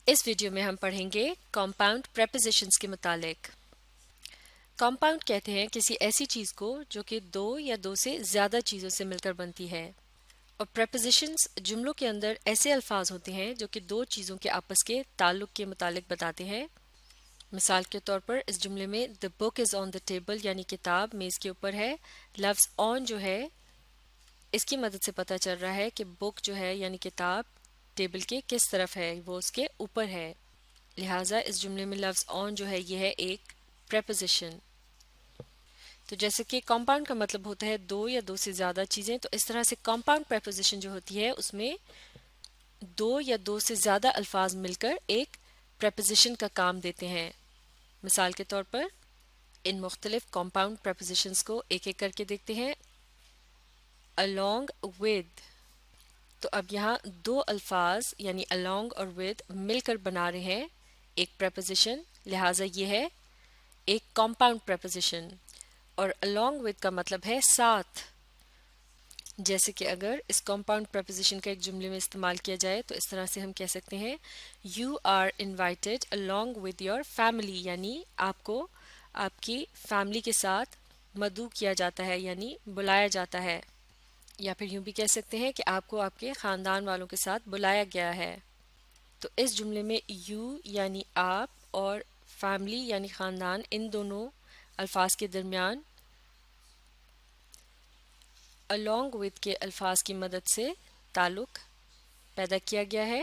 اس video میں ہم پڑھیں گے کمپاؤنڈ پریپوزیشنز کے متعلق۔ کمپاؤنڈ کہتے ہیں کسی ایسی چیز کو جو کہ دو یا دو سے زیادہ چیزوں سے مل کر بنتی ہے، اور پریپوزیشنز جملوں کے اندر ایسے الفاظ ہوتے ہیں جو کہ دو چیزوں کے آپس کے تعلق کے متعلق بتاتے ہیں۔ مثال کے طور پر اس جملے میں the book is on the table یعنی کتاب میز کے اوپر ہے، لفظ on جو ہے اس کی مدد سے پتہ چل رہا ہے کہ بک جو ہے یعنی کتاب ٹیبل کے کس طرف ہے، وہ اس کے اوپر ہے، لہٰذا اس جملے میں لفظ on جو ہے یہ ہے ایک پریپوزیشن۔ تو جیسے کہ کمپاؤنڈ کا مطلب ہوتا ہے دو یا دو سے زیادہ چیزیں، تو اس طرح سے کمپاؤنڈ پریپوزیشن جو ہوتی ہے اس میں دو یا دو سے زیادہ الفاظ مل کر ایک پریپوزیشن کا کام دیتے ہیں۔ مثال کے طور پر ان مختلف کمپاؤنڈ پریپوزیشنز کو ایک ایک کر کے دیکھتے ہیں۔ along with، تو اب یہاں دو الفاظ یعنی along اور with مل کر بنا رہے ہیں ایک پریپوزیشن، لہٰذا یہ ہے ایک کمپاؤنڈ پریپوزیشن، اور along with کا مطلب ہے ساتھ۔ جیسے کہ اگر اس کمپاؤنڈ پریپوزیشن کا ایک جملے میں استعمال کیا جائے تو اس طرح سے ہم کہہ سکتے ہیں You are invited along with your family، یعنی آپ کو آپ کی فیملی کے ساتھ مدعو کیا جاتا ہے یعنی بلایا جاتا ہے، یا پھر یوں بھی کہہ سکتے ہیں کہ آپ کو آپ کے خاندان والوں کے ساتھ بلایا گیا ہے۔ تو اس جملے میں یو یعنی آپ اور فیملی یعنی خاندان، ان دونوں الفاظ کے درمیان along with کے الفاظ کی مدد سے تعلق پیدا کیا گیا ہے۔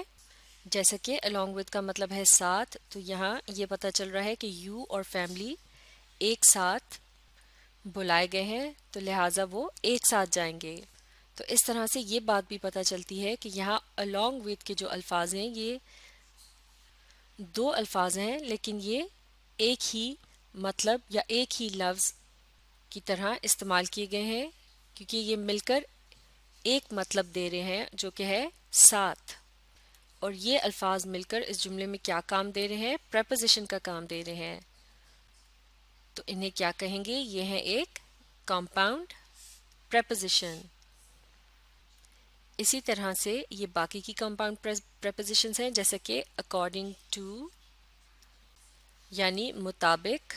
جیسا کہ along with کا مطلب ہے ساتھ، تو یہاں یہ پتہ چل رہا ہے کہ یو اور فیملی ایک ساتھ بلائے گئے ہیں، تو لہٰذا وہ ایک ساتھ جائیں گے۔ تو اس طرح سے یہ بات بھی پتہ چلتی ہے کہ یہاں along with کے جو الفاظ ہیں یہ دو الفاظ ہیں، لیکن یہ ایک ہی مطلب یا ایک ہی لفظ کی طرح استعمال کیے گئے ہیں، کیونکہ یہ مل کر ایک مطلب دے رہے ہیں جو کہ ہے ساتھ، اور یہ الفاظ مل کر اس جملے میں کیا کام دے رہے ہیں؟ پریپوزیشن کا کام دے رہے ہیں۔ تو انہیں کیا کہیں گے؟ یہ ہے ایک کمپاؤنڈ پریپوزیشن۔ اسی طرح سے یہ باقی کی کمپاؤنڈ پریپوزیشنز ہیں، جیسے کہ اکارڈنگ ٹو یعنی مطابق۔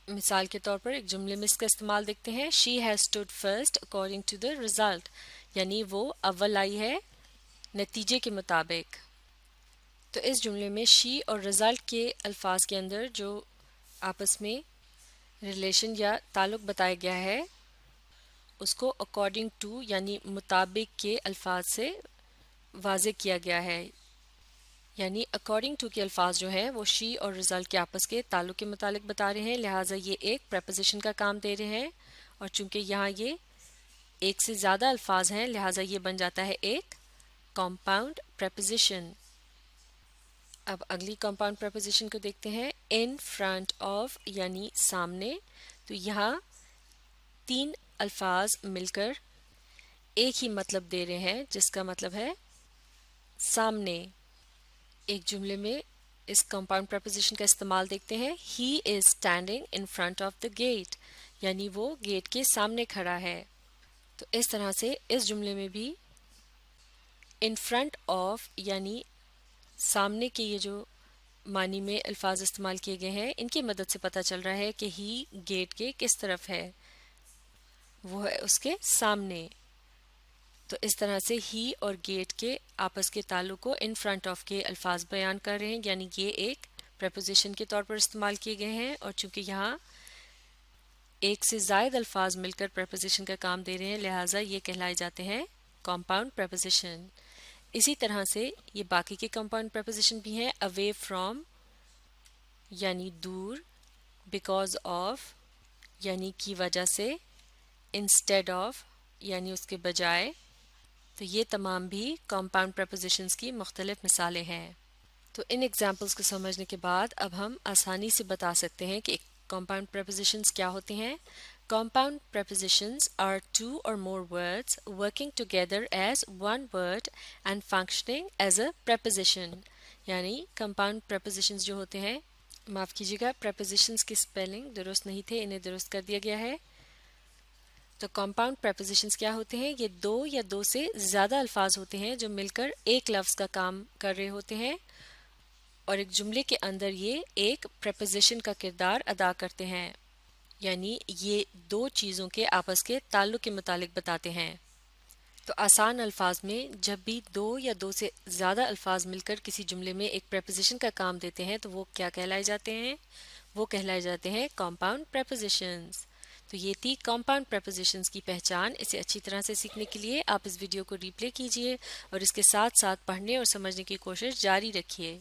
مثال کے طور پر ایک جملے میں اس کا استعمال دیکھتے ہیں She has stood first according to the result، یعنی وہ اول آئی ہے نتیجے کے مطابق۔ تو اس جملے میں she اور result کے الفاظ کے اندر جو آپس میں ریلیشن یا تعلق بتایا گیا ہے اس کو according to یعنی مطابق کے الفاظ سے واضح کیا گیا ہے، یعنی according to کے الفاظ جو ہیں وہ she اور result کے آپس کے تعلق کے متعلق بتا رہے ہیں، لہٰذا یہ ایک پریپوزیشن کا کام دے رہے ہیں، اور چونکہ یہاں یہ ایک سے زیادہ الفاظ ہیں لہٰذا یہ بن جاتا ہے ایک کمپاؤنڈ پریپوزیشن۔ اب اگلی کمپاؤنڈ پریپوزیشن کو دیکھتے ہیں in front of یعنی سامنے۔ تو یہاں تین الفاظ مل کر ایک ہی مطلب دے رہے ہیں جس کا مطلب ہے سامنے۔ ایک جملے میں اس کمپاؤنڈ پریپوزیشن کا استعمال دیکھتے ہیں He is standing in front of the gate، یعنی وہ گیٹ کے سامنے کھڑا ہے۔ تو اس طرح سے اس جملے میں بھی in front of یعنی سامنے کے یہ جو معنی میں الفاظ استعمال کیے گئے ہیں ان کی مدد سے پتہ چل رہا ہے کہ ہی گیٹ کے کس طرف ہے، وہ ہے اس کے سامنے۔ تو اس طرح سے ہی اور گیٹ کے آپس کے تعلق کو ان فرنٹ آف کے الفاظ بیان کر رہے ہیں، یعنی یہ ایک پریپوزیشن کے طور پر استعمال کیے گئے ہیں، اور چونکہ یہاں ایک سے زائد الفاظ مل کر پریپوزیشن کا کام دے رہے ہیں لہٰذا یہ کہلائے جاتے ہیں کمپاؤنڈ پریپوزیشن۔ اسی طرح سے یہ باقی کے کمپاؤنڈ پریپوزیشن بھی ہیں away from یعنی دور، because of یعنی کی وجہ سے، instead of یعنی اس کے بجائے۔ تو یہ تمام بھی کمپاؤنڈ پریپوزیشنز کی مختلف مثالیں ہیں۔ تو ان ایگزامپلس کو سمجھنے کے بعد اب ہم آسانی سے بتا سکتے ہیں کہ کمپاؤنڈ پریپوزیشنز کیا ہوتے ہیں۔ Compound prepositions are two or more words working together as one word and functioning as a preposition، یعنی compound prepositions جو ہوتے ہیں، معاف کیجیے گا prepositions کی spelling درست نہیں تھے، انہیں درست کر دیا گیا ہے۔ تو compound prepositions کیا ہوتے ہیں؟ یہ دو یا دو سے زیادہ الفاظ ہوتے ہیں جو مل کر ایک لفظ کا کام کر رہے ہوتے ہیں، اور ایک جملے کے اندر یہ ایک پریپوزیشن کا کردار ادا کرتے ہیں، یعنی یہ دو چیزوں کے آپس کے تعلق کے متعلق بتاتے ہیں۔ تو آسان الفاظ میں جب بھی دو یا دو سے زیادہ الفاظ مل کر کسی جملے میں ایک پریپوزیشن کا کام دیتے ہیں تو وہ کیا کہلائے جاتے ہیں؟ وہ کہلائے جاتے ہیں کمپاؤنڈ پریپوزیشنز۔ تو یہ تھی کمپاؤنڈ پریپوزیشنز کی پہچان۔ اسے اچھی طرح سے سیکھنے کے لیے آپ اس ویڈیو کو ری پلے کیجئے اور اس کے ساتھ ساتھ پڑھنے اور سمجھنے کی کوشش جاری رکھیے۔